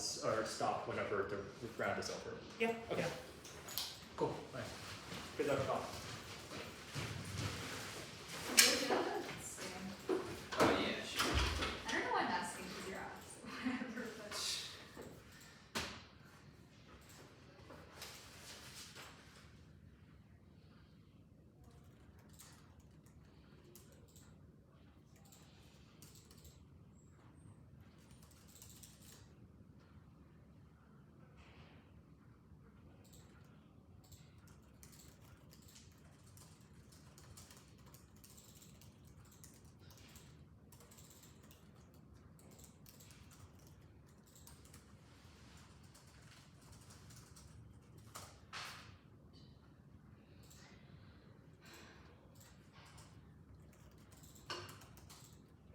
pause or stop whenever the round is over. Yeah. Okay. Cool. Right. Good luck, Bob. Oh yeah, sure. I don't know why I'm asking because you're asked. Whatever, but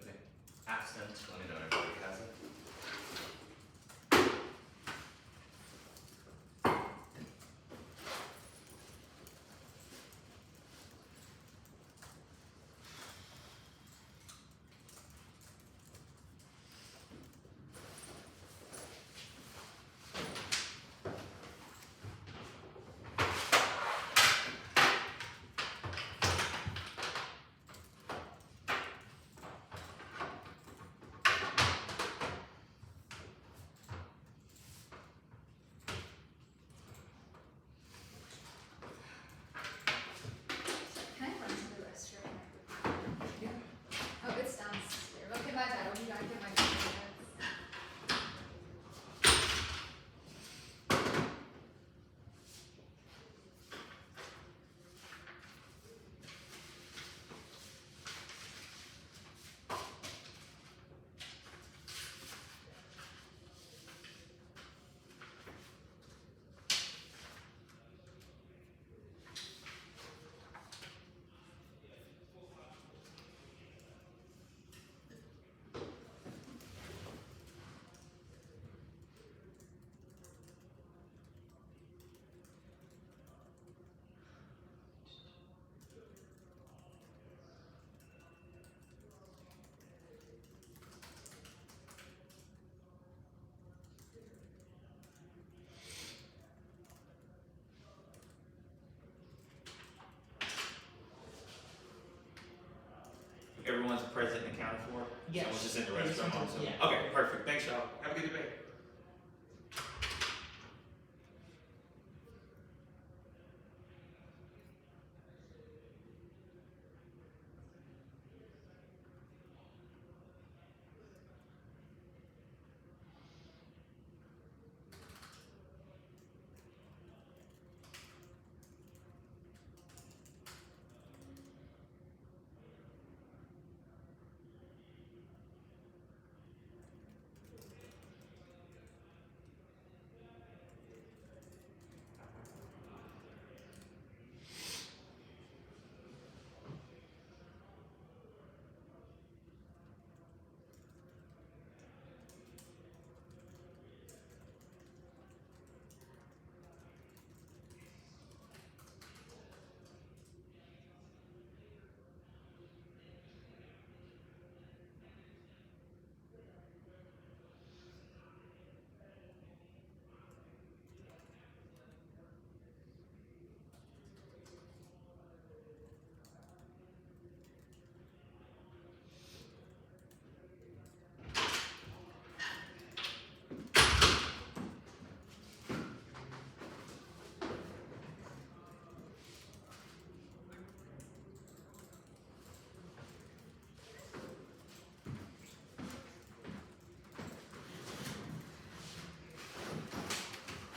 Okay. Absent. Let me know if everybody has it. can I run to the restroom? Oh, it's downstairs. Okay, my bad. I'll be back in my 2 minutes. Everyone's present and accounted for? Yes. Someone's just in the Yes, restroom sometimes, also? yeah. Okay, perfect. Thanks, y'all. Have a good debate.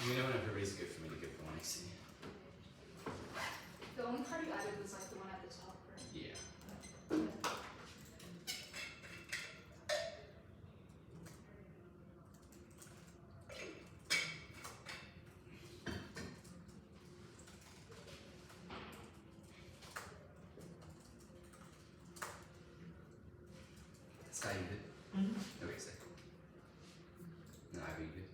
You know when everybody's good for me to get the one I see. The only card you added was like the one at the top, right? Yeah. Sky, you good? Mm-hmm. Okay, sick. No, Ivy, you good?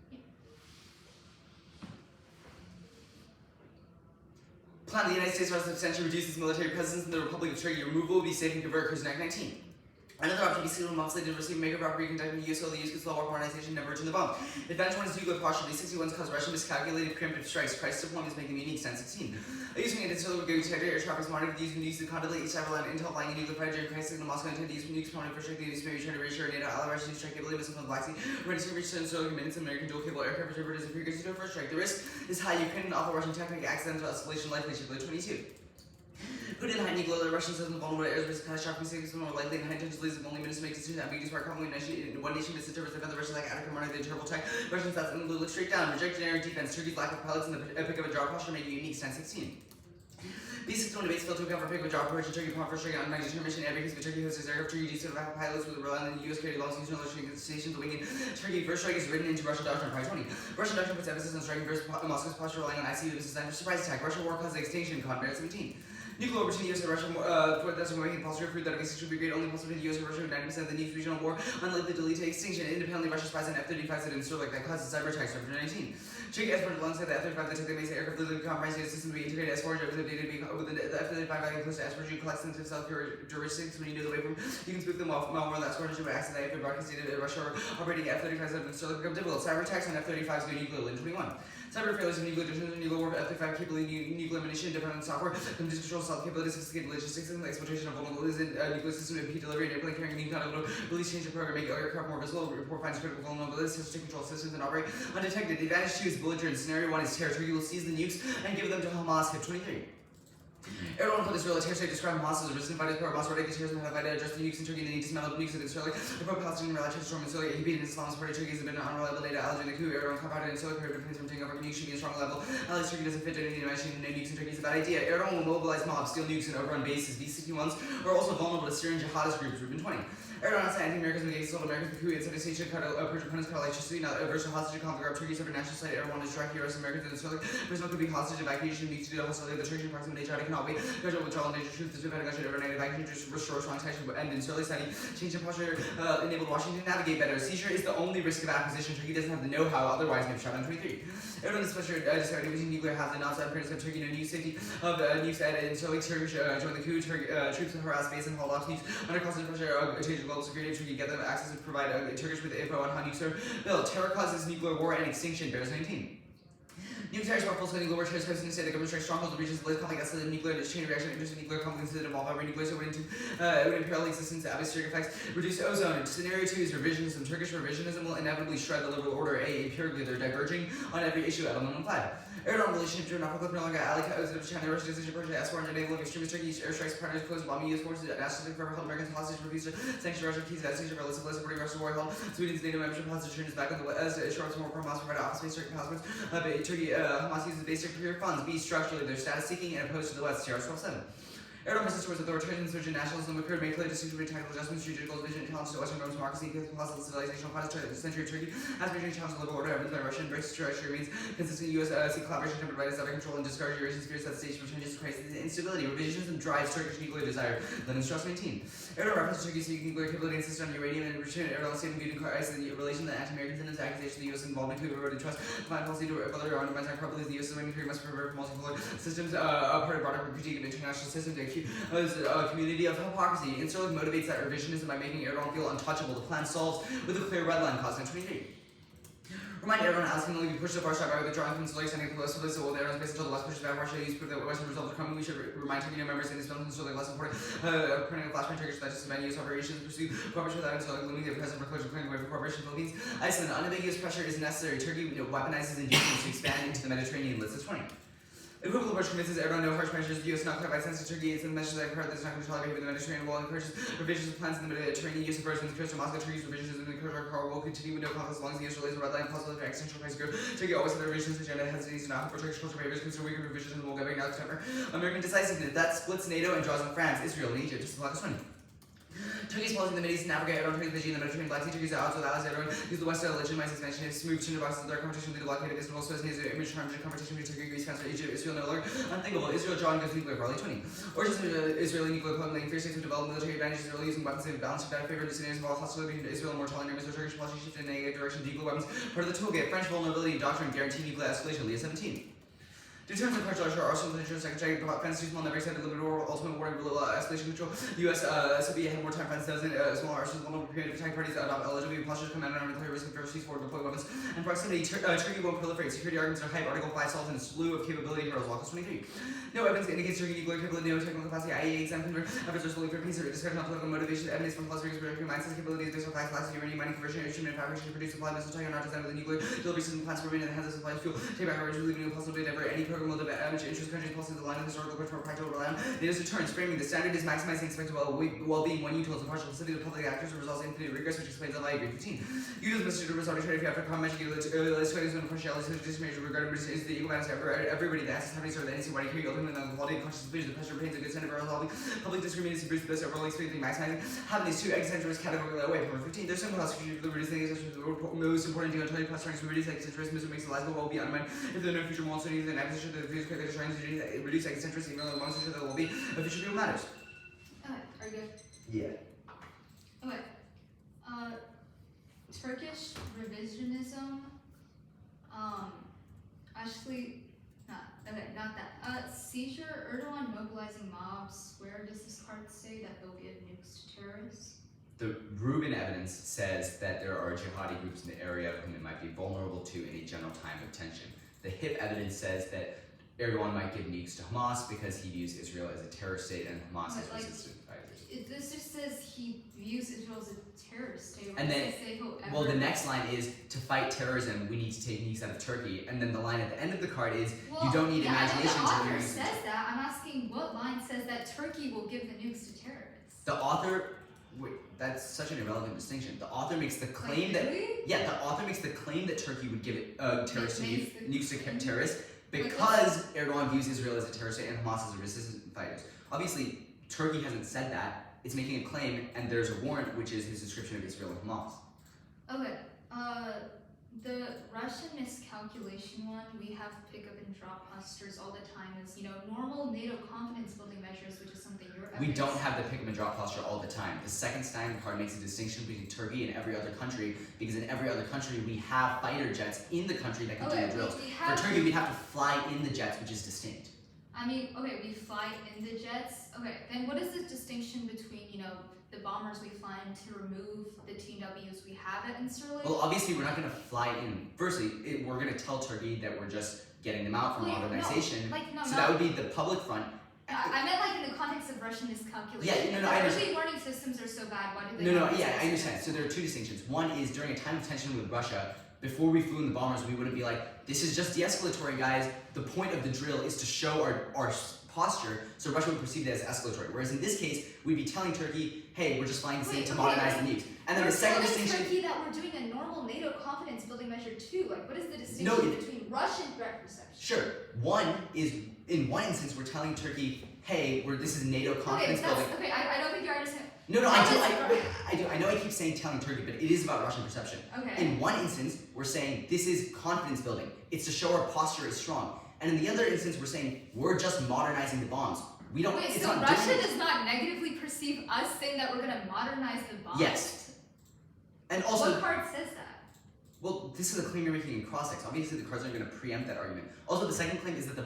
Plan the United States substantially reduces military presence in the Republic of Turkey. Removal will be safe and convert Prisoner Act 19. Another option is to monthly diversity make a property conducting the use of the use of war modernization never return the bomb. Advantage 1 is nuclear posture. These 61s cause Russian miscalculated preemptive strikes. Crisis deployment is making them unique. 1016. Using it until we go to air traffic monitored using use to contemplate each several intel flying a nuclear fighter during crisis signal Moscow intended to use nukes prominent for strike the use maybe trying to reassure NATO all Russian strike capability missiles from the Black Sea. Ready to reach so minutes American dual cable aircraft reservoir is a precursor to a first strike. The risk is high. Ukraine and awful Russian technique accidental escalation likely to 22. Putin high nuclear the Russian system vulnerable to aerospace catastrophic mistakes more likely and high intentions leads only minutes to make decisions ambiguous where commonly one nation misses terrorists defend the Russians like Attica Marna the terrible tech Russians that's in the look straight down reject generic defense Turkey's lack of pilots and the epic of a draw posture make it unique. 1016. B61 debates failed to account for pick of a job approach in Turkey upon first strike on night determination every case of Turkey hosts aircraft Turkey due to the lack of pilots with the rely on the US carried long seasonal stations the wing in Turkey first strike is written into Russian doctrine by 20. Russian doctrine puts emphasis on striking versus Moscow's posture relying on ICU this is designed for surprise attack. Russian war causes extinction con 17. Nuclear war between the US and Russia, that's a making possible proof that a basic should be great only possible to the US and Russia with 90% of the nukes regional war, unlikely to lead to extinction. Independently, Russia spies on F-35 said in Sterling that causes cyber attacks after 19. Turkey exported alongside the F-35 that took the base aircraft literally compromised the system to be integrated S-4 with the data with the F-35 value close to S-4G collects sensitive self-heuristics when you know the way from you can spoof them off malware that's scored by accident if broadcast data Russia operating F-35s have been Sterling become difficult. Cyber attacks on F-35s go nuclear in 21. Cyber failures of nuclear deterrence and nuclear war F-35 capability nuclear ammunition dependent on software, computer control capabilities, sophisticated logistics, and the exploitation of vulnerabilities in nuclear system and delivery and airplane carrying new kind of release change the program, make aircraft more visible, report finds critical vulnerabilities, system control systems and operate undetected. The advantage 2 is bullet driven. Scenario 1 is terror. Turkey will seize the nukes and give them to Hamas. Hit 23. Erdogan called Israel a terror state, described Hamas as a resistant fighter for Hamas, radically terrorism, had a fight to address the nukes in Turkey, and then he dismantled nukes against Israel. The pro-Palestinian rally to storm in Syria. He beat an Islamist party. Turkey has been an unreliable data ally during the coup. Erdogan compounded in Syria, period of from taking over nukes should be a strong level. Allies Turkey doesn't fit any imagination no nukes in Turkey is a bad idea. Erdogan will mobilize mobs, steal nukes, and overrun bases. B-61s are also vulnerable to Syrian jihadist groups. Rubin 20. Erdogan said anti-Americans against sold Americans the coup and said the state should cut out opponents cut electricity, not versus hostage conflict. Turkey's over national site. Erdogan is directly arresting Americans in Syria. Personal could be hostage evacuation needs to do the hostility of the Turkish proximity. They try to cannot wait. Gradual withdrawal and truth is Pentagon should overnight evacuation to restore strong ties to end in Syria. Study change in posture enabled Washington to navigate better. Seizure is the only risk of acquisition. Turkey doesn't have the know-how, otherwise they've shot on 23. Erdogan is special decided using nuclear hazard not outside of Turkey no new safety of nukes added in Syria. Turkish joined the coup. Troops harass base and hauled off nukes under constant pressure. Change of global security. Turkey get them access to provide Turkish with info on how nukes are built. Terror causes nuclear war and extinction. Bears 19. Nuclear terrorists are full-scale nuclear war terrorists in the state. The government strikes strongholds of regions of live conflict escalated nuclear chain reaction interested nuclear conflicts that involve every nuclear so it would imperil the existence of atmospheric effects, reduce ozone. Scenario 2 is revisionism. Turkish revisionism will inevitably shred the liberal order. Empirically, they're diverging on every issue at aluminum clad. Erdogan relationship to Norfolk no longer ally of China Russian decision project S4 and enable extremist Turkey airstrikes partners close bombing US forces nationally forever held Americans hostage refused to sanction Russia keys that seizure relative supporting Russian war held Sweden's NATO membership hostage turns back on the West shorts more Hamas provide office space Turkey passports Turkey Hamas uses basic career funds B structurally they're status seeking and opposed to the West TR 12-7. Erdogan persisted towards authoritarian surge in nationalism occurred, made clear distinction between tactical adjustments, strategic vision, challenge to Western norms, democracy, hostile civilization, century of Turkey, aspiration challenge to liberal order, evidence by Russian, breaks treachery means consistent US collaboration, tempered by desire control, and discourage Eurasian spirits that stage for changes to crisis and instability. Revisionism drives Turkish nuclear desire. Lenin Strauss 19. Erdogan reference to Turkey's nuclear capability insisted on uranium and return Erdogan's statement viewed in relation to the anti-American tendencies, accusation of the US involvement in eroded trust, combined policy to further undermine our probabilities. The US is waiting period must prevent from multipolar systems, part of broader critique of international systems. A community of hypocrisy. And Sterling motivates that revisionism by making Erdogan feel untouchable. The plan solves with a clear red line caused in 23. Remind Erdogan asking only be pushed to the far side by withdrawing from Sterling, sending the West to the Erdogan space until the West pushes back. Russia use proof that Western results are coming. We should remind Turkey members in this film Sterling less important. Printing a flashpoint Turkish that just US operations pursue cooperation without until looming the present foreclosure claim away for cooperation Philippines. Iceland, unambiguous pressure is necessary. Turkey weaponizes inducements to expand into the Mediterranean. List of 20. Equivocal approach convinces Erdogan no harsh measures. The US not clarified sense to Turkey. It's in the measures that occur that's not going to tolerate behavior in the Mediterranean wall. Encourages revisions of plans in the Mediterranean. Use of versions of Moscow. Turkey's revisions in the Kurdish car will continue with no conflict as long as the US relays a red line possible for existential crisis growth. Turkey always had the revisions agenda hesitates not for Turkish cultural behaviors. Consider weaker revisions in the will govern now September. American decisiveness that splits NATO and draws in France, Israel, and Egypt. Just block 20. Turkey's policy in the Middle East and Africa, Erdogan Turkey's Beijing, the Mediterranean Black Sea, Turkey's odds with allies, Erdogan use the West to legitimize expansion, smooth to boxes of their competition with the blockade of Istanbul, so as his image harms the competition between Turkey, Greece, France, Egypt, Israel, no longer unthinkable. Israel drawing goes nuclear for early 20. Origins of Israeli nuclear club laying fear states with developed military advantages, Israel using weapons of balance to bad favor, scenarios involve hostility between Israel and more tolerant neighbors, Turkish policy shift in a negative direction, nuclear weapons, part of the toolkit, French vulnerability doctrine guarantee nuclear escalation, Leah 17. Deterrence and pressure are arsenal of interest, secretary about fence too small, never extended limited or ultimate warning below escalation control. U.S. SOB had more time fence doesn't smaller arsenals vulnerable period of attack parties adopt eligibility postures command and declare risk of overseas forward deploy weapons and proximity. Turkey won't proliferate. Security arguments are hype. Article 5 solves in a slew of capability hurdles. Law 23. No evidence indicates Turkey nuclear capability, no technical capacity. IAEA exam efforts are solely for peace or discussion of political motivation. Evidence from philosophers regarding mindset capabilities based on facts, lies, uranium mining, conversion, instrument, and fabrication to produce supply missile technology, not designed with a nuclear delivery system plans for remain in the hands of supply fuel. Take back coverage, leaving no possibility to divert any program will damage interest countries policies the line of historical approach for practical rely on. NATO's deterrence framing the standard is maximizing expected well-being when utils and partial facility of public actors and results in infinite regress, which explains why I agree. 15. Utils message was arbitrary if you have to comment when partiality discrimination regarding is the equal balance everybody that has happening sort of the NC why carry ultimately the quality conscious vision the pressure pains a good center for resolving public discrimination boosts the best overall experience maximizing having these two eccentrics categorically away from 15. There's simple classification of liberties things most important thing on 20 plus strengths liberties eccentrics makes the lives will be undermined if there are no future wants to an acquisition that the views quickly trying to reduce eccentrics even though the ones that will be a future people matters. Okay, are you good? Yeah. Okay. Turkish revisionism. Actually, not that. Seizure, Erdogan mobilizing mobs. Where does this card say that they'll give nukes to terrorists? The Rubin evidence says that there are jihadi groups in the area whom it might be vulnerable to in a general time of tension. The HIP evidence says that Erdogan might give nukes to Hamas because he views Israel as a terror state and Hamas as resistant fighters. This just says he views Israel as a terrorist state. And then, well, the next line is, to fight terrorism, we need to take nukes out of Turkey. And then the line at the end of the card is, you don't need imagination to the author says that. I'm asking what line says that Turkey will give the nukes to terrorists. The author, that's such an irrelevant distinction. The author makes the claim the author makes the claim that Turkey would give it nukes to terrorists because Erdogan views Israel as a terrorist state and Hamas as a resistant fighters. Obviously, Turkey hasn't said that. It's making a claim, and there's a warrant, which is his description of Israel and Hamas. Okay. The Russian miscalculation one, we have pick up and drop postures all the time as, normal NATO confidence building measures, which is something Europe. We don't have the pick up and drop posture all the time. The second Stein card makes a distinction between Turkey and every other country, because in every other country we have fighter jets in the country that can do the drills. For Turkey, we'd have to fly in the jets, which is distinct. We fly in the jets. Okay, then what is the distinction between, the bombers we fly in to remove the TWs we have at Incirlik? Well, obviously we're not going to fly in. Firstly, we're going to tell Turkey that we're just getting them out from modernization. That would be the public front. I meant in the context of Russian miscalculation. Yeah, I understand. Early warning systems are so bad, why did they I understand. So there are two distinctions. One is during a time of tension with Russia, before we flew in the bombers, we wouldn't be like, this is just de-escalatory, guys. The point of the drill is to show our posture, so Russia would perceive it as escalatory. Whereas in this case, we'd be telling Turkey, hey, we're just flying the same to modernize the nukes. And then the second distinction... Turkey that we're doing a normal NATO confidence building measure too. What is the distinction between Russian threat perception? Sure. One is, in one instance, we're telling Turkey, hey, this is NATO confidence building. Okay, I don't think you understand. No, I do. I know I keep saying telling Turkey, but it is about Russian perception. Okay. In one instance, we're saying this is confidence building. It's to show our posture is strong. And in the other instance, we're saying we're just modernizing the bombs. We don't. Wait, so Russia does not negatively perceive us saying that we're going to modernize the bombs? Yes. And also, what card says that? Well, this is a claim you're making in cross-text. Obviously, the cards aren't going to preempt that argument. Also, the second claim is that the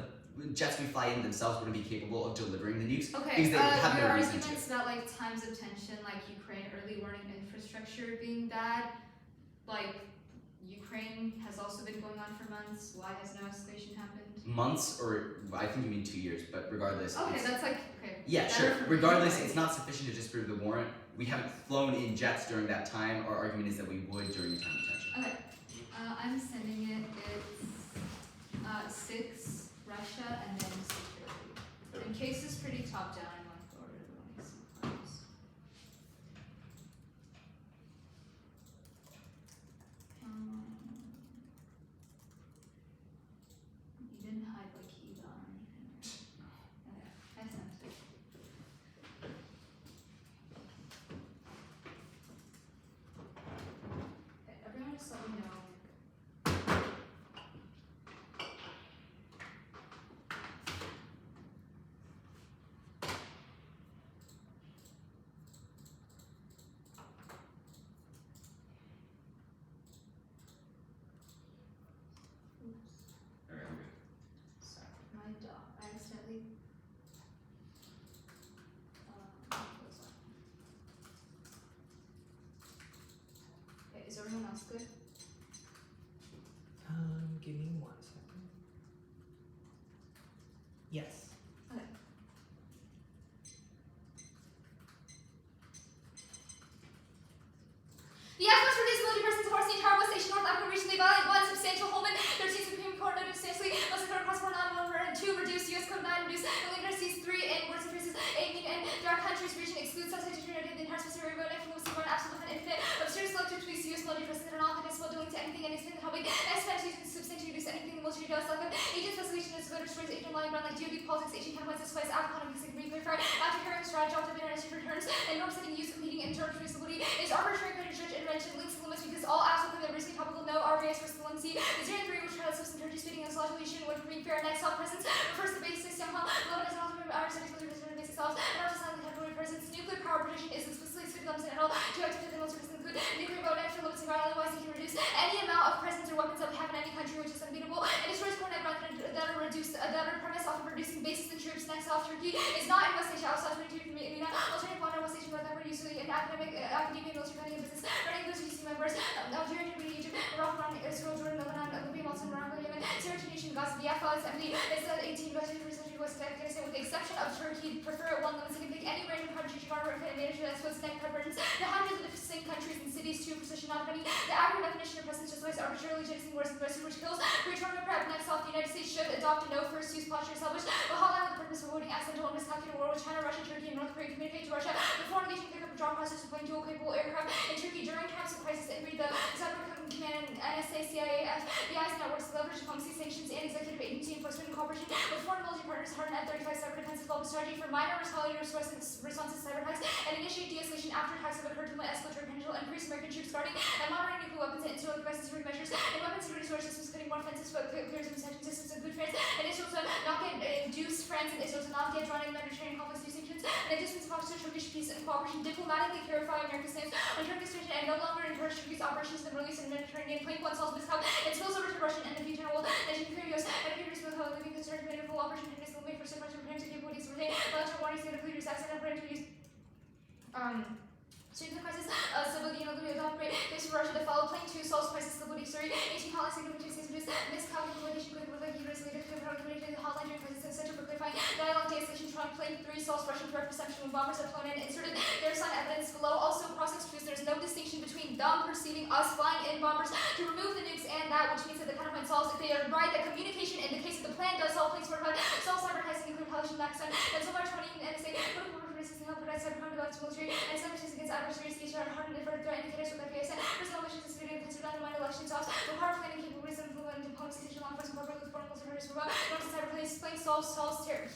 jets we fly in themselves wouldn't be capable of delivering the nukes. Okay, because they have your no reason arguments about times of tension, Ukraine early warning infrastructure being bad, Ukraine has also been going on for months. Why has no escalation happened? Months, or I think you mean 2 years, but regardless. Okay, that's okay. Yeah, sure. Regardless, it's not sufficient to disprove the warrant. We haven't flown in jets during that time. Our argument is that we would during the time of tension. Okay, I'm sending it. It's 6 Russia and then security. In case it's pretty top down, I'm going forward to the some cards. You didn't hide Eva or anything. Okay, I sent it. Okay, everyone just let me know. sounds good. Give me 1 second. Yes. Okay. The efforts for disability persons across the entire West Asian North African region, they violate 1. Substantial Holman, 13 Supreme Court noted substantially must occur across 4 non-1 and 2 reduce US Code 9 reduce illegal seas 3 and words and phrases 8 and dark countries region exclude substitution of the entire specific road and from the absolute and infinite absurd selective tweaks US military persons that are not admissible doing to anything and extended helping expansion substantially reduce anything the military does like agent specification is voter destroys agent lying around like DOD politics agent consequences twice outcome because it can be clarified after hearing strategy of the international returns and norm setting use competing and term traceability is arbitrary judge intervention links limits because all acts within the recently topical no RBS versus the 1C is 0 3 which trials substance energy speeding and solution would bring fair next self presence refers to basis somehow low as also from our studies with basic selves and also silent category presence nuclear power protection is explicitly stipulated in all to activity the most include nuclear boat natural limits environment otherwise it can reduce any amount of presence or weapons that we have in any country which is unbeatable and destroys coordinate that are reduced that are premise off of reducing bases and troops next off Turkey is not in West Asia outside 22 from MENA alternative one West Asia North Africa usually in academia military planning and business running those GC members Algeria Egypt Morocco Israel Jordan Lebanon Libya Malta Morocco Yemen Syria Tunisia Gaza the FL is empty it's 18 West Afghanistan with the exception of Turkey prefer 1 limits it can pick any random country to garner and manage that exposed neck burdens the hundreds of distinct countries and cities to precision not many the aggregate definition of presence justifies arbitrarily jettisoning words and versus which kills pre-term prep next off the United States should adopt a no first use posture established but hotline with the purpose of avoiding accidental and miscalculated war with China Russia Turkey and North Korea communicate to Russia the foreign engagement pick up and drop process of playing dual capable aircraft in Turkey during times of crisis and read the Cyber Command and NSA CIA FBI's networks leverage diplomacy sanctions and executive agency enforcement and cooperation with foreign military partners harden F-35 cyber defense development strategy for minor retaliatory responses to cyber attacks and initiate de-escalation after attacks have occurred to limit escalatory potential increase American troops guarding and monitoring nuclear weapons and interlink necessary measures and weapons security storage systems including more offensive clears and protection systems and good France and Israel to not get induce France and Israel to not get drawn in Mediterranean conflicts through sanctions and a distance of Turkish peace and cooperation diplomatically clarify America's stance on Turkish situation and no longer encourage Turkey's operations in the Middle East and Mediterranean plain one solves miscalc and spills over to Russian and the future world and to clear US and appears with how living concerned committed full operation and is limited for so much preparing to capabilities to retain military warnings and leaders access and to use Student the crisis, stability and liquidity operate this for Russia to follow plane 2 solves crisis stability story 18 policy limitation reduce miscalculation good with like heroes later to the community the hotline during crisis center for clarifying dialogue de-escalation Trump plane 3 solves Russian threat perception when bombers have flown in inserted their sign evidence below also process truth there's no distinction between them perceiving us flying in bombers to remove the nukes and that which means that the counterpoint solves if they are right that communication in the case of the plan does solve planes 45 solve cyber testing include Halish and Maxon and so far 20 and NSA help protect cyber developed military and sanctions against adversaries each are hardened and further threat indicators with FPSN personal missions and security considered undermined election jobs with hard planning capabilities and fluent diplomacy station law enforcement corporate with foreign military murders for norms and cyber planes plane solves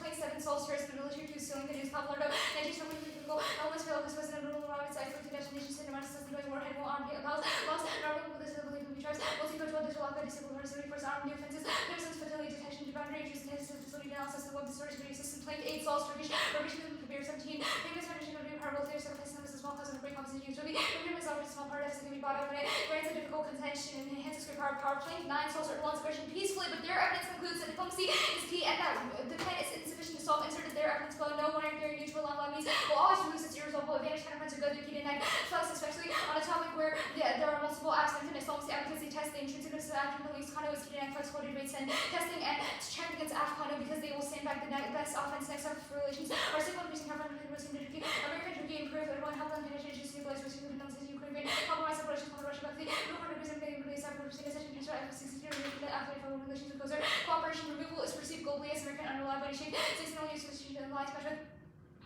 plane 7 solves terrorism and military to stealing the news Pablo Lardo 19 critical elements fail this president Bruno Roberts isolated destinations in America says the doing warhead will arm appeals lost normal with this ability to be tribes multi-cultural digital lock disabled university force armed new offenses citizens fertility detection boundary entries and facility analysis the web storage video system plane 8 solves Turkish revision Kabir 17 famous foundation of new power will clear several places numbers as well cause of a break composition use Ruby Ruby is already small part of can be bought up in it grants a difficult contention and enhances grid power plane 9 solves certain one's aggression peacefully but their evidence concludes that diplomacy is key and that the plan is insufficient to solve inserted their evidence below no one carrying neutral along means will always lose its irresolvable advantage counterpoints are good to key and flex especially on a topic where there are multiple acts of infinite solves advocacy test the intrinsic action police Kano is key and flex coordinate rates and testing and champion against Afghano because they will stand back the best offense next up for relations are signal increasing coverage between Muslim and Turkey American Turkey improve everyone help them penetration stabilize Russian defense Ukraine compromise operations for Russia but the no harder reason they release cyber session transfer F-16 after foreign relations with closer cooperation removal is perceived globally as American unreliability shape seasonal use of the alliance measure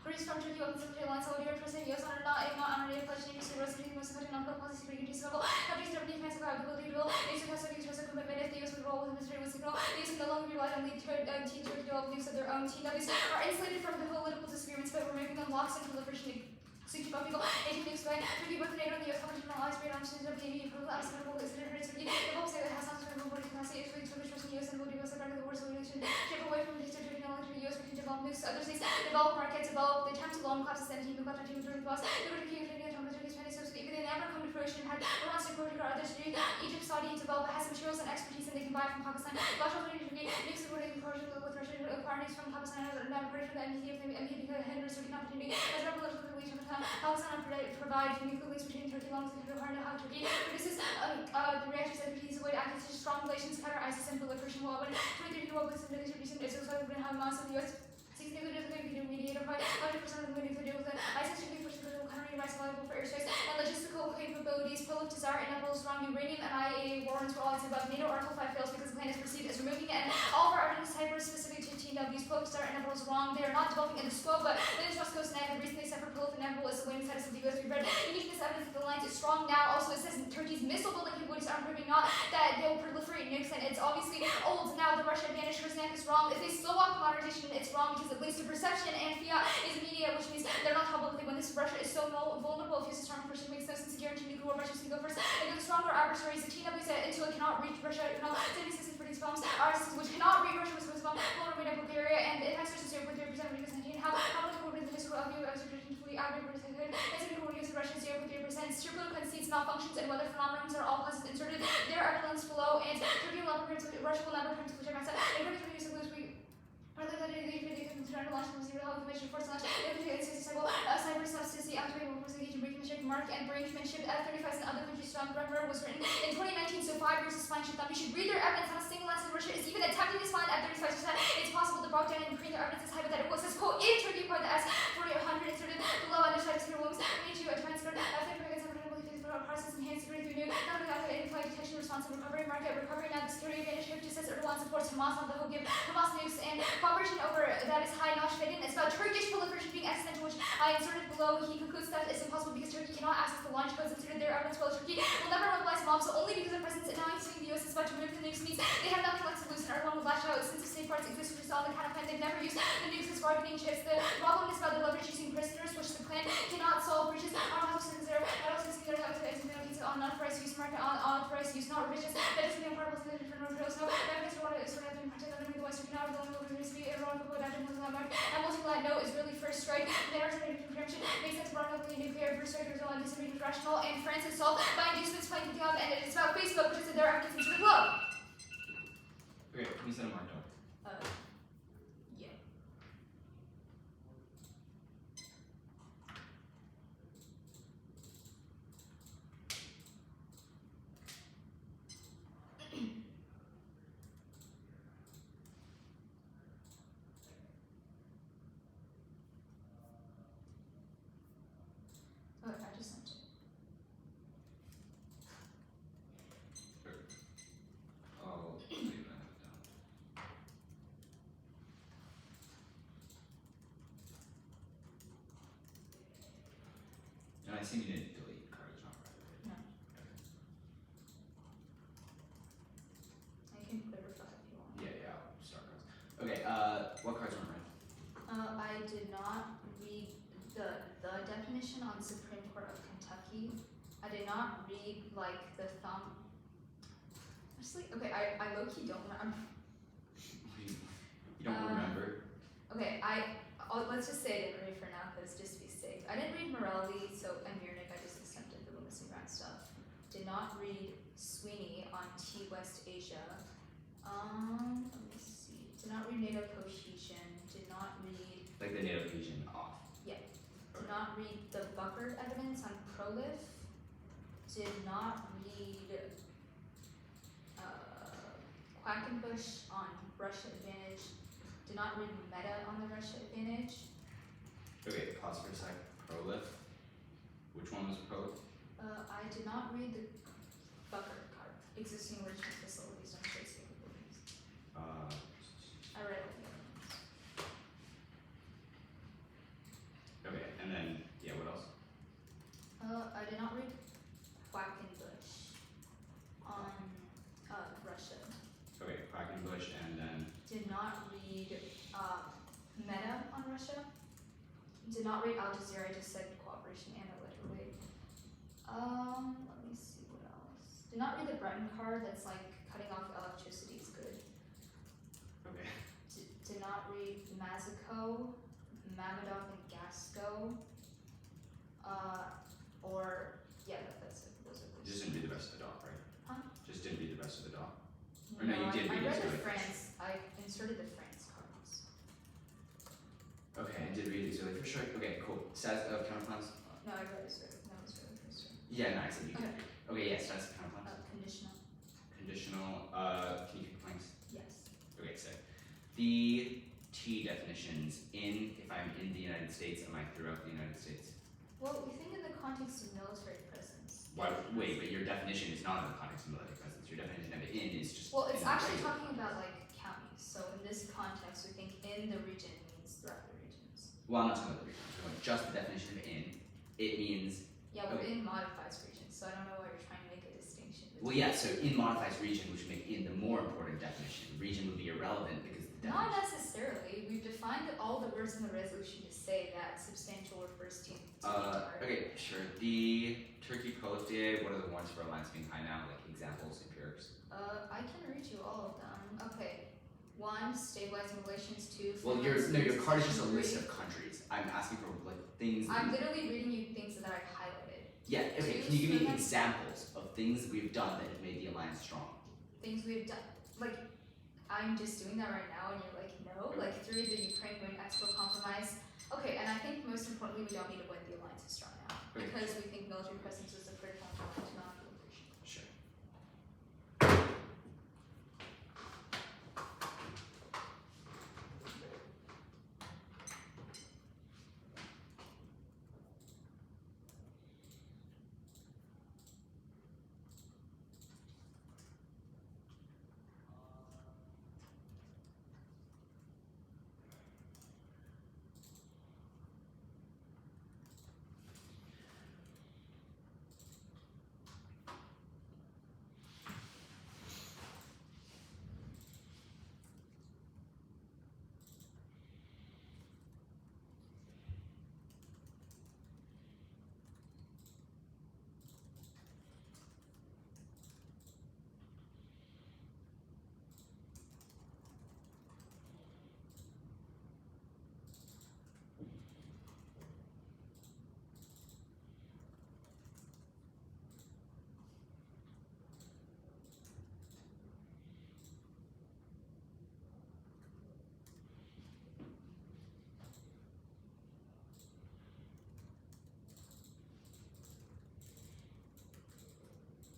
Greece from Turkey weapons of the alliance Saudi Arabia percent US are not honorary pledge to see Russia most country non policy security level countries that defense of ability will use of Saudi Russia commitment if the US would roll with military with signal these can no longer rely on the team to develop nukes of their own team these are insulated from the political disagreements but we're making them locks in proliferation Suki people, 18 weeks away, Turkey both the NATO and the US competition allies made on to the Navy approval as a is Turkey. The whole state has not to remove capacity, actually Turkish trust in the US and will do us a part of the war solution. Ship away from the Turkey knowledge to the US, we can develop nukes. Other states develop markets, develop the attempt to loan class 17, the class 13, Turkey plus, the Turkey, Turkey's Chinese so if they never come to fruition, had Iran, Saudi or others, Egypt, Saudi develop has materials and expertise and they can buy from Pakistan. Lateral Turkey, nukes supporting the project with Russia, foreigners from Pakistan and operation from the MPD hinders Turkey opportunity as a political relation with Pakistan provide nuclear links between Turkey long as the partner how Turkey produces the reactors that Turkey avoid access to strong relations counter ISIS and proliferation while when 2030 with some distribution is also going to have mass of the US 6 nuclear mediator by 100% of the nuclear deal with the ISIS Turkey pushing for the country rights available for airstrikes and logistical capabilities. Prolif desire and Nepal's strong uranium and IAEA warrants for all its above. NATO Article 5 fails because the plan is perceived as removing it and all of our evidence hyper specific to TW's Prolif desire and Nepal is wrong. They are not developing in the scope, but the Trust Coast and have recently said for Prolif and Nepal is the winning status of the US. We've read uniqueness evidence that the alliance is strong now. Also, it says Turkey's missile building capabilities are improving, not that they'll proliferate nukes, and it's obviously old now. The Russia advantage for Snack is wrong. If they slow walk modernization, it's wrong because it leads to perception, and fiat is media, which means they're not helpful. When this Russia is so vulnerable, if it's a strong person, makes no sense to guarantee nuclear war. Russians can go first. And the stronger adversaries, the TW said until it cannot reach Russia, sending systems for these bombs, our systems which cannot reach Russia with bomb will remain a area, and it has to 0.3% of the how will the physical of you as a fully average percentage, as a will use the Russian 0.3%. Circular conceits malfunctions and weather phenomena are all causes inserted. There are evidence below, and Turkey will never Russia will never come to the Jakarta. According to the use of those we launch from zero health commission force launch cyber substance activated will proceed to brinkmanship mark and brinkmanship F-35 and other countries strong rubber was written in 2019, so 5 years of spying should not. We should read their evidence. Not a single answer in Russia is even attempting to find F-35 it's possible to break down and print their evidence is hypothetical. It says quote if Turkey acquired the S-40-100 inserted below other types of wounds we need to transfer F-35 process enhanced through new not without the flight detection response and recovery market recovery now the security advantage just says Erdogan supports Hamas on the whole give Hamas nukes and cooperation over that is high notch fitting. It's about Turkish proliferation being accidental, which I inserted below. He concludes that it's impossible because Turkey cannot access the launch codes inserted their evidence. Well, Turkey will never mobilize mobs, so only because of presence and now assuming the US is about to remove the nukes means they have nothing left to lose and Erdogan will lash out since the safeguards exist which is all the kind of plan they've never used the nukes as bargaining chips. The problem is about the leverage using prisoners, which the plan cannot solve. Breaches are also considered on unauthorized use market on authorized use not religious. That is the impartial to the different materials. No, evidence for what is sort of been printed under the Western Canal, the only will be everyone who would have been market. And multi-glad no is really first strike. The alternative preemption makes sense broadly nuclear first strike is all anticipated rational and France is solved by inducements playing the job and it's about Facebook, which is their evidence into the globe. Okay, can you send a marked up? Yeah. I just sent it. Sure. I'll leave that down. And I assume you didn't delete cards, not right? No. Okay. I can clarify if you want. Yeah, I'll start cards. Okay, what cards weren't read? I did not read the definition on Supreme Court of Kentucky. I did not read like the thumb. Actually, okay, I low-key don't remember. You don't remember? Okay, let's just say I didn't read for now because just to be safe. I didn't read Morelli, and Mirnik, I just accepted the Loomis and Grant stuff. Did not read Sweeney on T West Asia. Let me see. Did not read NATO cohesion. Did not read. Like the native fusion off. Yeah. Did not read the Buckard evidence on Prolif. Did not read Quackenbush on Russia advantage. Did not read Meta on the Russia advantage. Okay, pause for a sec. Prolif. Which one was Prolif? I did not read the Buckard card. Existing original facilities on trade capabilities. I read all the other ones. Okay, and then, yeah, what else? I did not read Quackenbush on Russia. Okay, Quackenbush, and then, Did not read Meta on Russia. Did not read Al Jazeera. I just said cooperation analytically. Let me see what else. Did not read the Breton card. That's like cutting off electricity is good. okay. Did not read Mazico, Mamedov, and Gasco. Or yeah, that's it. Those are You just didn't read the rest of the doc, right? Huh? Just didn't read the rest of the doc. Or no, you did I read read it, the sorry. France. I inserted the France cards. did read these earlier for sure. Okay, cool. Status of counterplans. No, I read this. That was really the first one. Yeah, no, I said you Okay. did. Okay, yeah, status of counterplans. Conditional. Conditional. Can you keep blanks? Yes. Okay, so the T definitions in, if I'm in the United States, am I throughout the United States? Well, we think in the context of military presence. Why, wait, but your definition is not in the context of military presence. Your definition of in is just. Well, it's in the actually regular talking about context. like counties. So in this context, we think in the region means throughout the regions. Well, I'm not talking about the region. I'm talking about just the definition of in. It means. Yeah, well, Okay. in modifies regions, so I don't know why you're trying to make a distinction. Well, yeah. So in modifies region, which would make in the more important definition. Region would be irrelevant because the Not definition. necessarily. We've defined all the words in the resolution to say that substantial refers to the entire. Okay, sure. The Turkey Proletae, what are the ones for alliance being high now? Like examples, empirics? I can read you all of them. Okay. 1, stabilizing relations. 2, Well, your card is just a list of countries. I'm asking for like things. I'm literally reading you things that I highlighted. Yeah, okay, 2, can you give me Finland. examples of things we've done that have made the alliance strong? Things we've done. Like, I'm just doing that right now, and you're like, no. Like, 3, the Ukraine-Win export compromise. Okay, and I think most importantly, we don't need to win the alliance is strong now. Okay. Because we think military presence is a critical component to non-proliferation. Sure.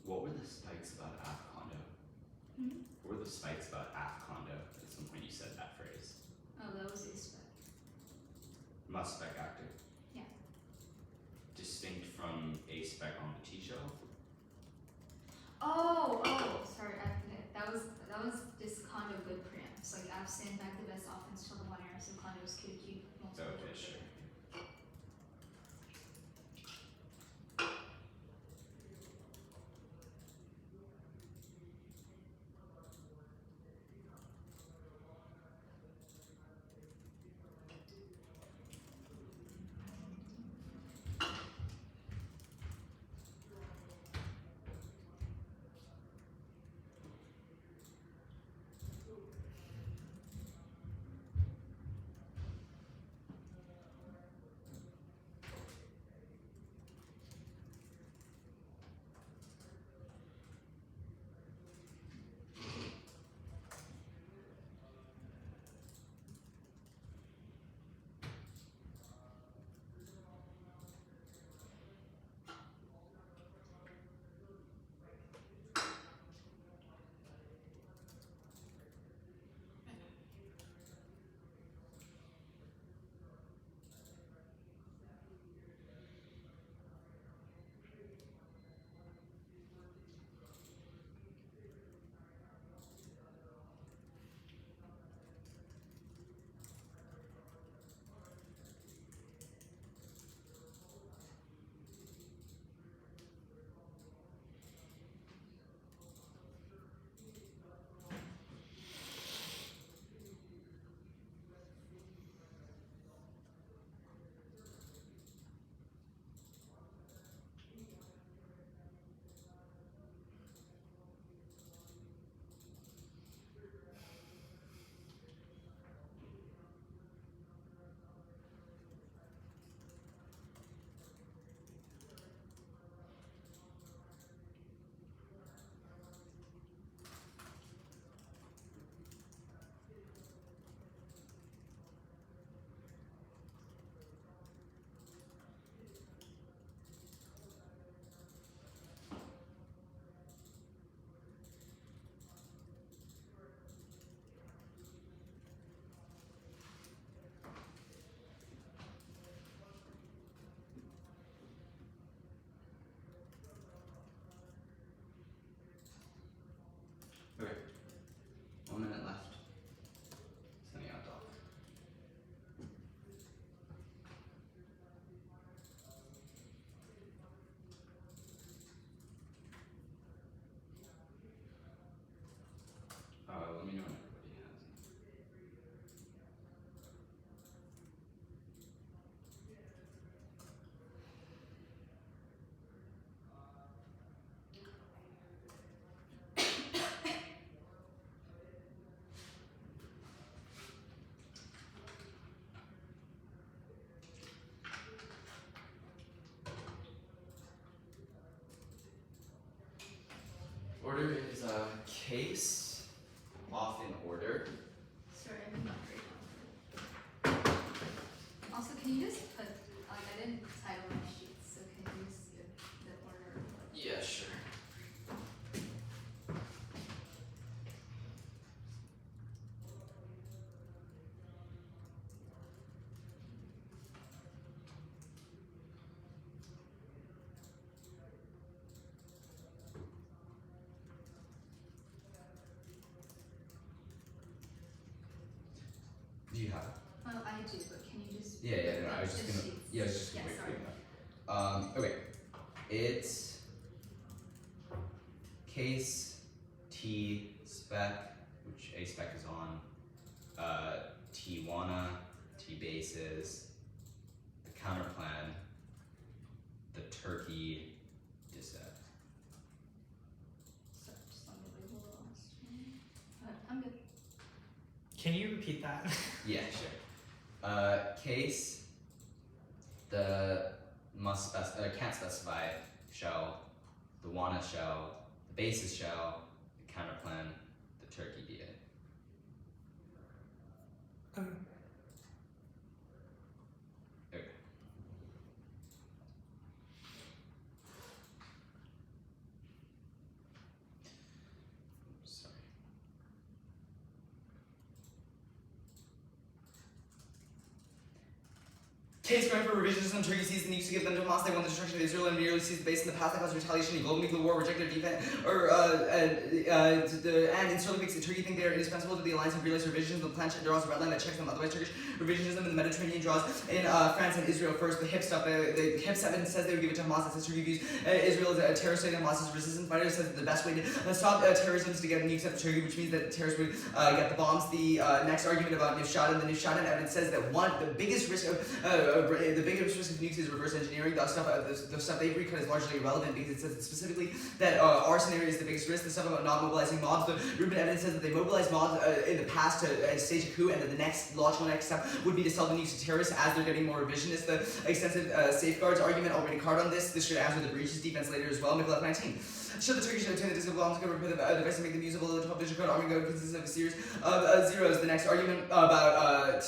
What were the spikes about Afcondo? What were the spikes about Afcondo? At some point you said that phrase. Oh, that was a spec. Must spec active. Yeah. Distinct from a spec on the T shelf. Oh, sorry. That was this condo good preamps. Like, absent, back the best offense till the 1 error, so condos could keep multiple. Okay, sure. me know when everybody has. Order is case, off in order. Sorry, I'm not very confident. Also, can you just put, like, I didn't title my sheets, so can you just give the order? Yeah, sure. Do you have it? Well, I do, but can you just? Yeah, no, I was just the gonna, sheets? yeah, I was just gonna Yeah, wait sorry. for you. Okay, it's case T spec, which A spec is on, T wanna, T bases, the counter plan, the turkey disset. Sorry, just let me label the last one. I'm good. Can you repeat that? Yeah, sure. Case, the can't specify shell, the wanna shell, the basis shell, the counter plan, the turkey DA. Okay. Okay. Sorry. Case going for revisions on Turkey sees the nukes to give them to Hamas. They want the destruction of Israel and nearly sees the base in the past that caused retaliation in global nuclear war, reject their defense, and in Sterling makes the Turkey think they are indispensable to the alliance and realize revisions. The plan draws a red line that checks them. Otherwise, Turkish revisionism in the Mediterranean draws in France and Israel first. The HIP stuff, the HIP 7 says they would give it to Hamas. It says Turkey views Israel as a terrorist state and Hamas as resistance fighters. Says that the best way to stop terrorism is to get nukes up to Turkey, which means that terrorists would get the bombs. The next argument about Nushadan, the Nushadan evidence says that the biggest risk of nukes is reverse engineering. The stuff they've recut is largely irrelevant because it says specifically that our scenario is the biggest risk. The stuff about not mobilizing mobs, the Rubin evidence says that they mobilized mobs in the past to stage a coup, and that the logical next step would be to sell the nukes to terrorists as they're getting more revisionist. The extensive safeguards argument already card on this. This should answer the breaches defense later as well. McLeod 19. Should the Turkish obtain the disc of bombs to repair the device and make them usable, the 12-digit code army code consists of a series of zeros. The next argument about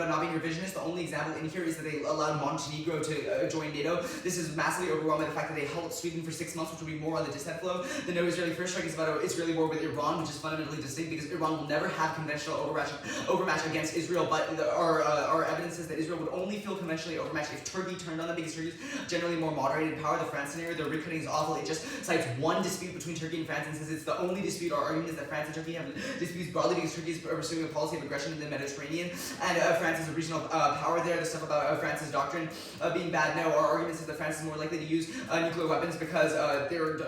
not being revisionist. The only example in here is that they allowed Montenegro to join NATO. This is massively overwhelmed by the fact that they held Sweden for 6 months, which will be more on the disset flow. The no Israeli first strike is about an Israeli war with Iran, which is fundamentally distinct because Iran will never have conventional overmatch against Israel. But our evidence is that Israel would only feel conventionally overmatched if Turkey turned on them, because Turkey is generally more moderated power. The France scenario, their recutting is awful. It just cites one dispute between Turkey and France and says it's the only dispute. Our argument is that France and Turkey have disputes broadly because Turkey is pursuing a policy of aggression in the Mediterranean, and France is a regional power there. The stuff about France's doctrine being bad. No, our argument is that France is more likely to use nuclear weapons because their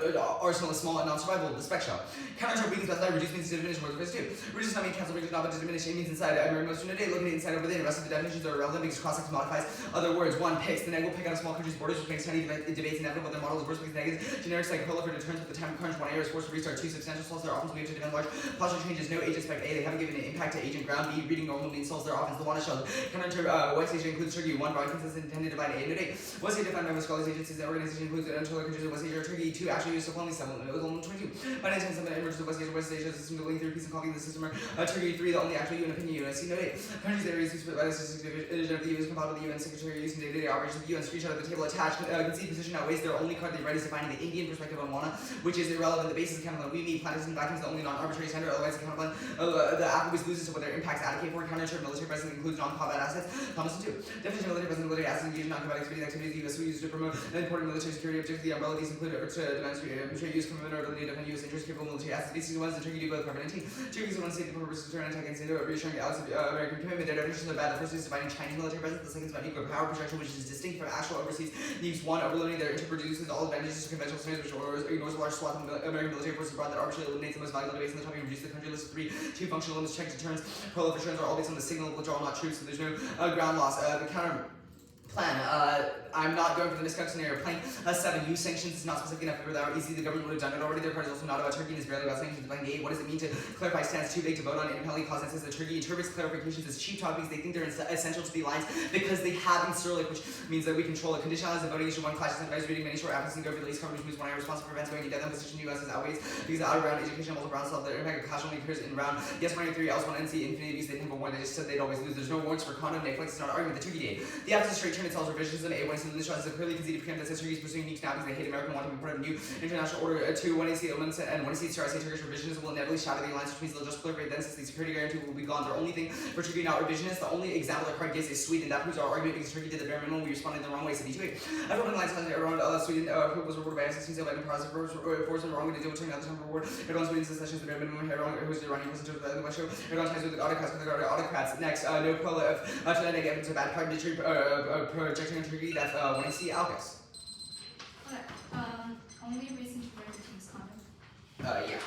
arsenal is small and non-survivable. The spec shell. Counter weakens by reduce means to diminish, more phase 2. Reduce not mean cancel, reduce not but to diminish. It means inside. Most of the day, looking at inside or within. The rest of the definitions are irrelevant because cross-sex modifies other words. One picks. The neg will pick out of small countries' borders, which makes tiny debates inevitable. Their model is worse because negatives. Generics like proliferate returns with the time of crunch. One error is forced to restart. Two substantial solves their offense. We have to defend large posture changes. No agent spec A. They haven't given an impact to agent ground. B. Reading normal means solves their offense. The one shell. Counter West Asia includes Turkey. One broad consensus intended to divide A. Note A. West Asia defined by Scholars agencies. The organization includes international countries of West Asia or Turkey. Two actually used only 7. It was only 22. Financing some emergence of West Asia system building through peace and calling the system are Turkey 3, the only actual UN opinion UNSC. Note 8. Countries that are used by the statistics division of the UN is compatible with the UN Secretary using day-to-day operations of the UN. Screenshot of the table attached. Concede position outweighs their only card they write is defining the Indian perspective on WANA, which is irrelevant. The basis of counterplan we need planets and vacuums the only non-arbitrary standard. Otherwise, the counterplan the always loses to what their impacts advocate for. Counter military presence includes non-combat assets. Thomas 2. Definition of military presence, military assets engaged in non-combat activities the U.S. uses to promote and important military security objectives. The umbrella these include efforts to demonstrate use, commitment, or ability to defend U.S. interests, capable military assets. These are the ones that Turkey do both. Carbon 19. Turkey is the one state for purposes of turn attack against NATO, reassuring Alex American commitment. Their definitions are bad. The first is defining Chinese military presence. The second is about nuclear power projection, which is distinct from actual overseas nukes. One, overloading their interproduces all advantages to conventional scenarios, Turkish orders ignores a large swath of American military forces abroad that arbitrarily eliminates the most valuable base in the top and reduces the country list of 3. 2 functional limits, check deterrence, pro-level returns are all based on the signal withdrawal, not troops, so there's no ground loss. The counter plan. I'm not going for the misconduct scenario. Plan 7. Use sanctions is not specific enough for that easy. The government would have done it already. Their part is also not about Turkey and is barely about sanctions. Plan 8. What does it mean to clarify stance too big to vote on independently? Cause says that Turkey interprets clarifications as cheap talk because they think they're essential to the alliance because they have in Sterling, which means that we control it. Conditionalize the voting issue. One clashes and advice reading many short absences and go for the least coverage moves when I responsible for events going in depth and position U.S. as outweighs because the out of round education multiple rounds solve the impact of clash only occurs in round. Yes, 23. Else 1 NC infinity because they number 1. They just said they'd always lose. There's no warrants for conduct. Netflix is not an argument. The Turkey date. The absence of straight turn itself revisionism. A 1 is a clearly conceded preempt that says Turkey is pursuing unique now because they hate America and want to be part of a new international order. 2. 1 AC elements and 1 AC I say Turkish revisionism will inevitably shatter the alliance, which means they'll just proliferate. Then since the security guarantee will be gone, their only thing for Turkey not revisionist. The only example that card gives is Sweden. That proves our argument because Turkey did the bare minimum. We responded the wrong way. City 2. Everyone in alliance around Sweden who was rewarded by F-16 by process force and wrong way to deal with turning out the time reward. Everyone's Sweden's secession is the bare minimum. Everyone who's the Iranian president of the West show. Everyone ties with the autocrats. Next, no pro of Atlantic evidence of bad card projecting on Turkey. That's 1 AC Alcus. Okay. Only reason to break the team's conduct. Yeah. Okay.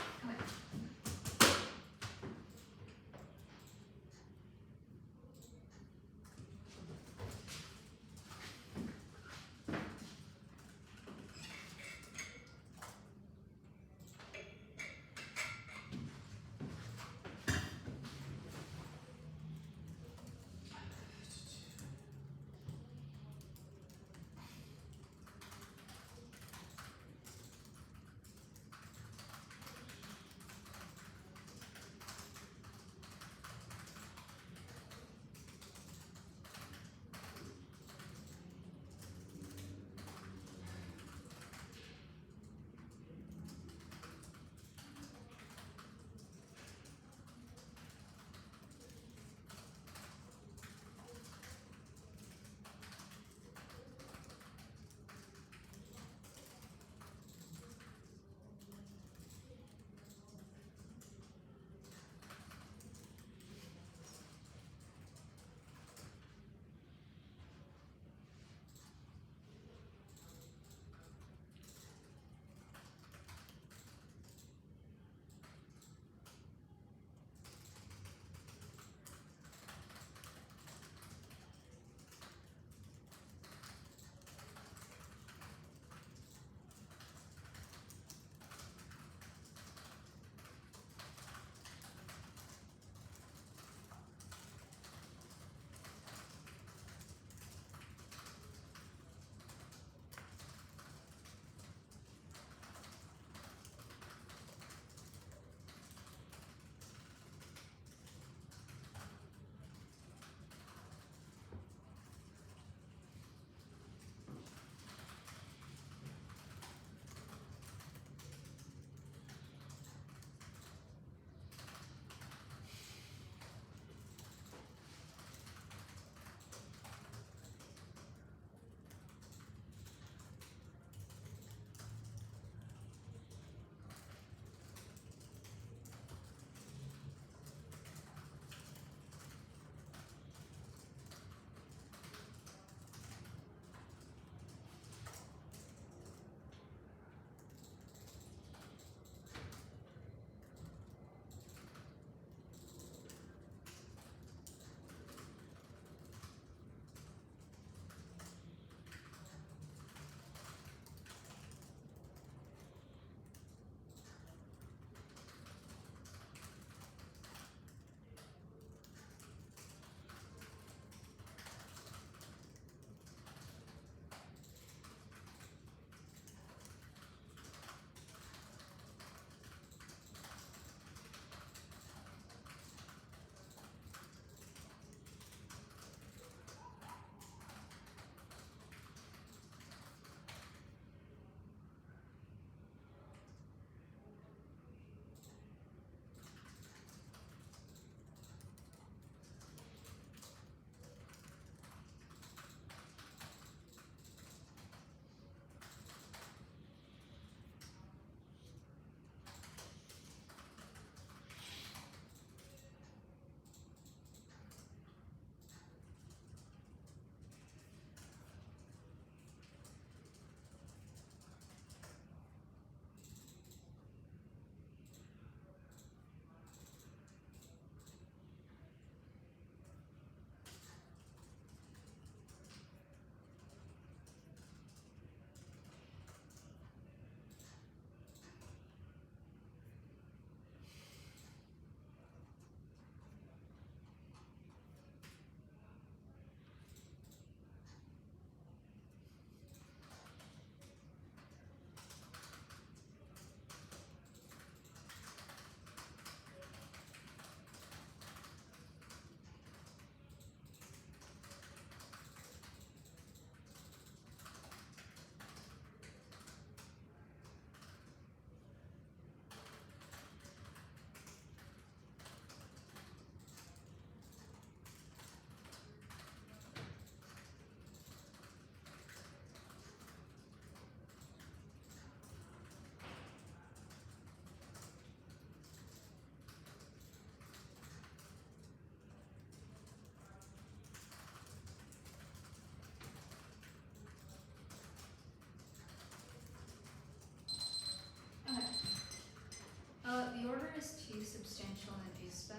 is too substantial in the G-spec.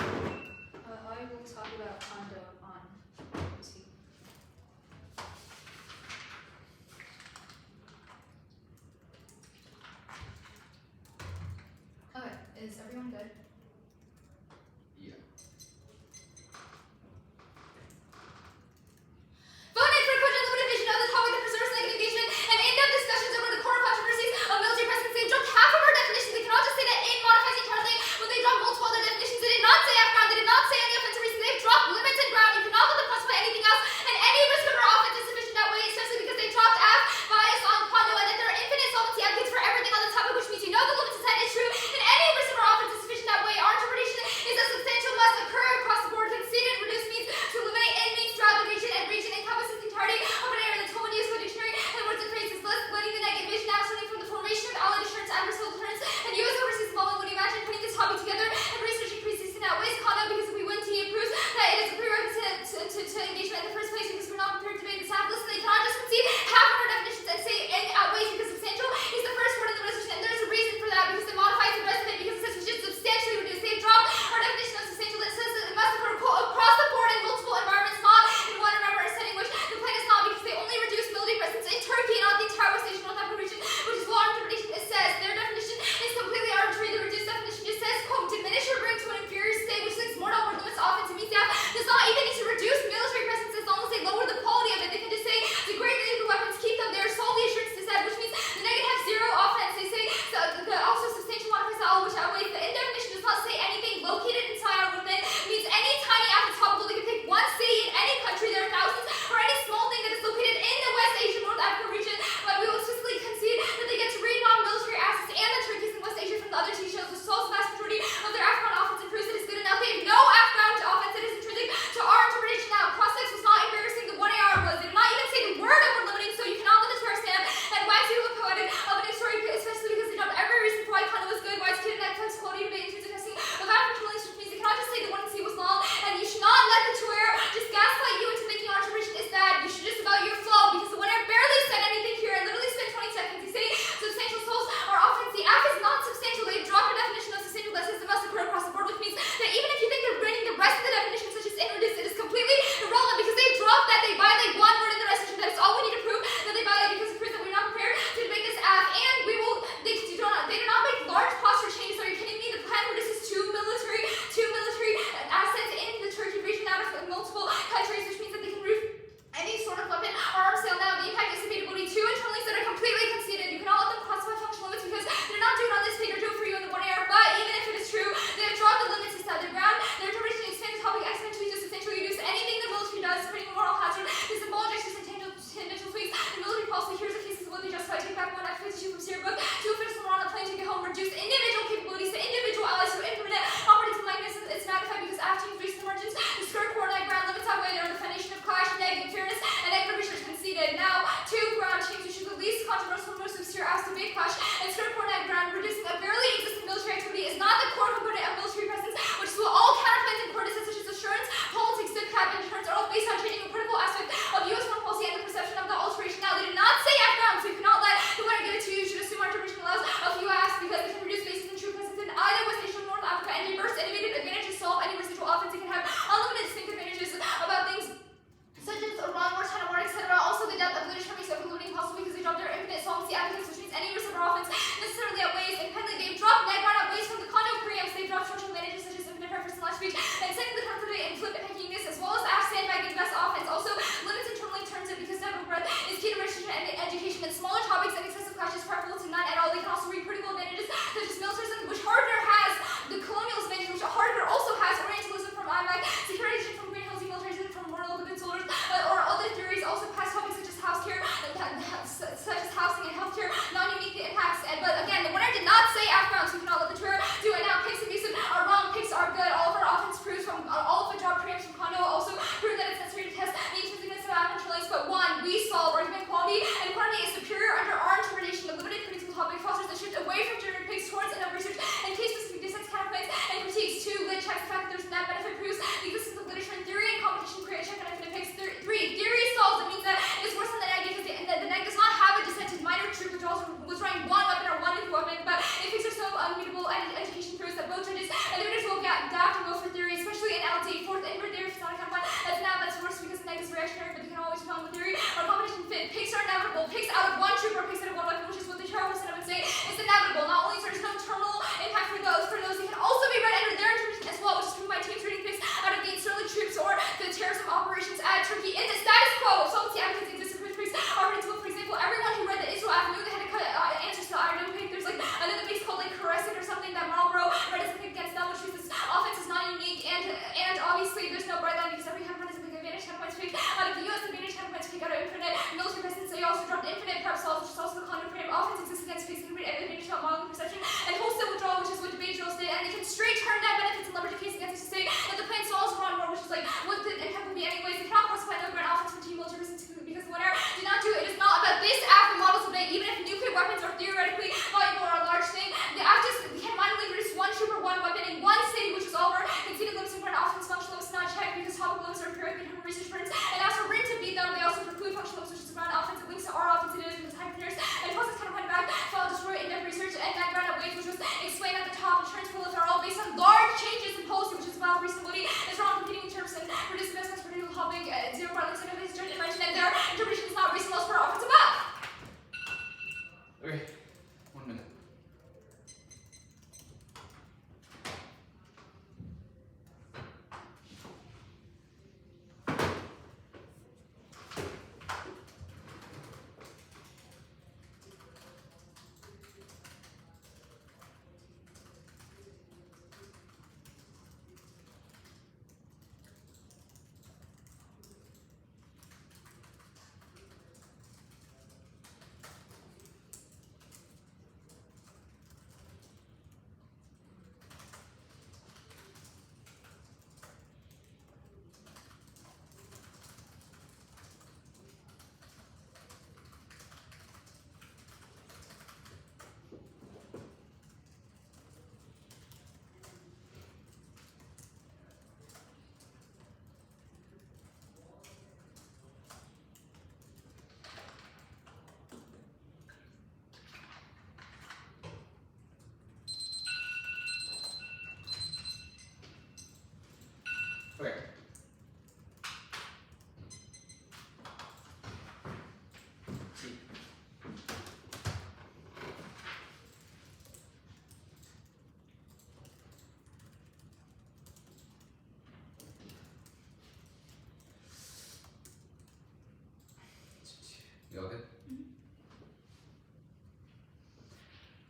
I will talk about condo on OT. Okay, is everyone good? Yeah. Vote night for a cordial limited vision of the topic that preserves negative engagement and in-depth discussions over the core controversies of military presence. They've dropped half of our definitions. They cannot just say that in modifies the entire thing. When they dropped multiple other definitions, they did not say Afghan, they did not say any offensive reason. They've dropped limits and ground. You cannot let them classify anything else. And any risk of our offense is sufficient that way, especially because they dropped Af, bias on condo, and that there are infinite solvency advocates for everything on the topic, which means you know the limits intent is true. And any risk of our offense is sufficient that way.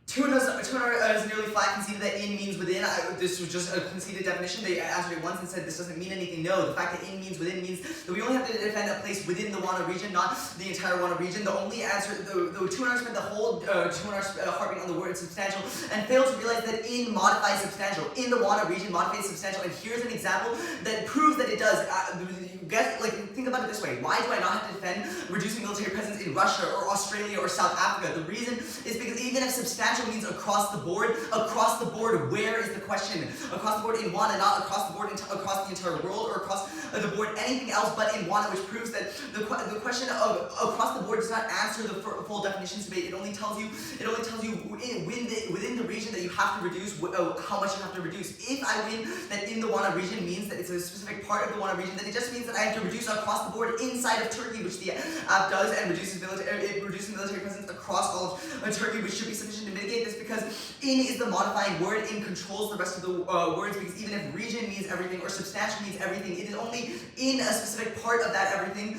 Tuna is nearly flat, conceded that in means within. This was just a conceded definition. They answered it once and said this doesn't mean anything. No, the fact that in means within means that we only have to defend a place within the Wana region, not the entire Wana region. The only answer, the Tuna spent the whole 2 hours harping on the word substantial and failed to realize that in modifies substantial. In the Wana region modifies substantial, and here's an example that proves that it does. Think about it this way. Why do I not have to defend reducing military presence in Russia or Australia or South Africa? The reason is because even if substantial means across the board, where is the question? Across the board in Wana, not across the board across the entire world, or across the board anything else but in Wana, which proves that the question of across the board does not answer the full definitions debate. It only tells you within the region that you have to reduce how much you have to reduce. If I win that in the Wana region means that it's a specific part of the Wana region, then it just means that I have to reduce across the board inside of Turkey, which the app does, and reduces military presence across all of Turkey, which should be sufficient to mitigate this, because in is the modifying word. In controls the rest of the words, because even if region means everything or substantial means everything, it is only in a specific part of that everything,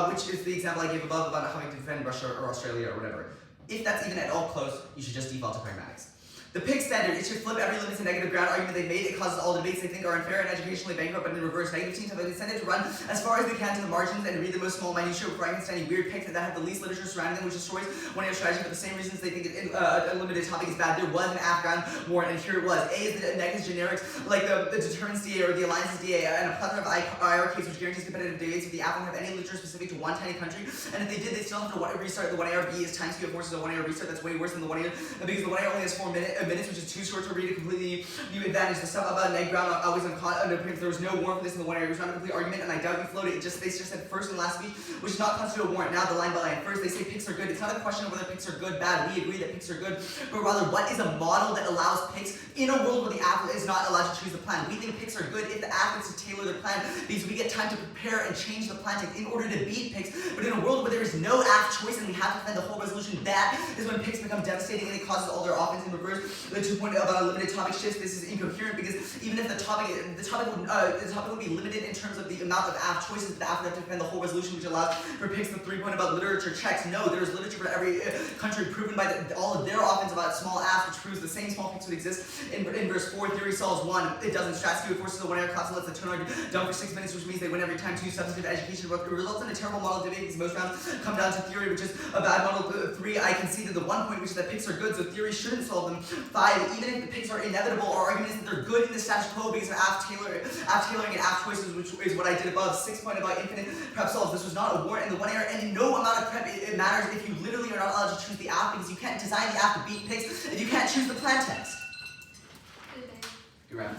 which is the example I gave above about having to defend Russia or Australia or whatever. If that's even at all close, you should just default to pragmatics. The PIC standard, it should flip every limit to negative ground argument they've made. It causes all debates they think are unfair and educationally bankrupt, but in reverse, negative teams have an incentive to run as far as they can to the margins and read the most small minutiae before understanding weird PICs that have the least literature surrounding them, which destroys one-year strategy for the same reasons they think a limited topic is bad. There was an Afghan war, and here it was. A is the negative generics, like the deterrence DA or the alliances DA, and a plethora of IRKs which guarantees competitive debates if the app won't have any literature specific to one tiny country. And if they did, they still have to restart the 1AR. B is times Q of forces a 1AR restart. That's way worse than the 1AR, because the 1AR only has 4 minutes, which is too short to read a completely new advantage. The stuff about neg ground always because there was no warrant for this in the 1AR. It was not a complete argument, and I doubt you floated it. They just said first and last speech, which does not constitute a warrant. Now the line by line. First, they say PICs are good. It's not a question of whether PICs are good, bad. We agree that PICs are good, but rather what is a model that allows PICs in a world where the app is not allowed to choose the plan. We think PICs are good if the app is to tailor the plan, because we get time to prepare and change the plan in order to beat PICs. But in a world where there is no app choice and we have to defend the whole resolution, that is when PICs become devastating and it causes all their offense in reverse. The 2 point about unlimited topic shifts. This is incoherent, because even if the topic would be limited in terms of the amount of app choices the app would have to defend the whole resolution, which allows for PICs. The 3 point about literature checks. No, there is literature for every country proven by all of their offense about small apps, which proves the same small PICs would exist. In verse 4, theory solves 1. It doesn't. Strats do it forces the 1AR class and lets the turn down for 6 minutes, which means they win every time. 2, substantive education. It results in a terrible model debate, because most rounds come down to theory, which is a bad model. 3, I conceded the 1 point, which is that PICs are good, so theory shouldn't solve them. 5, even if the PICs are inevitable, our argument is that they're good in the status quo because of app tailoring and app choices, which is what I did above. 6 point about infinite prep solves. This was not a warrant in the 1AR, and in no amount of prep it matters if you literally are not allowed to choose the app, because you can't design the app to beat PICs if you can't choose the plan text. Good round.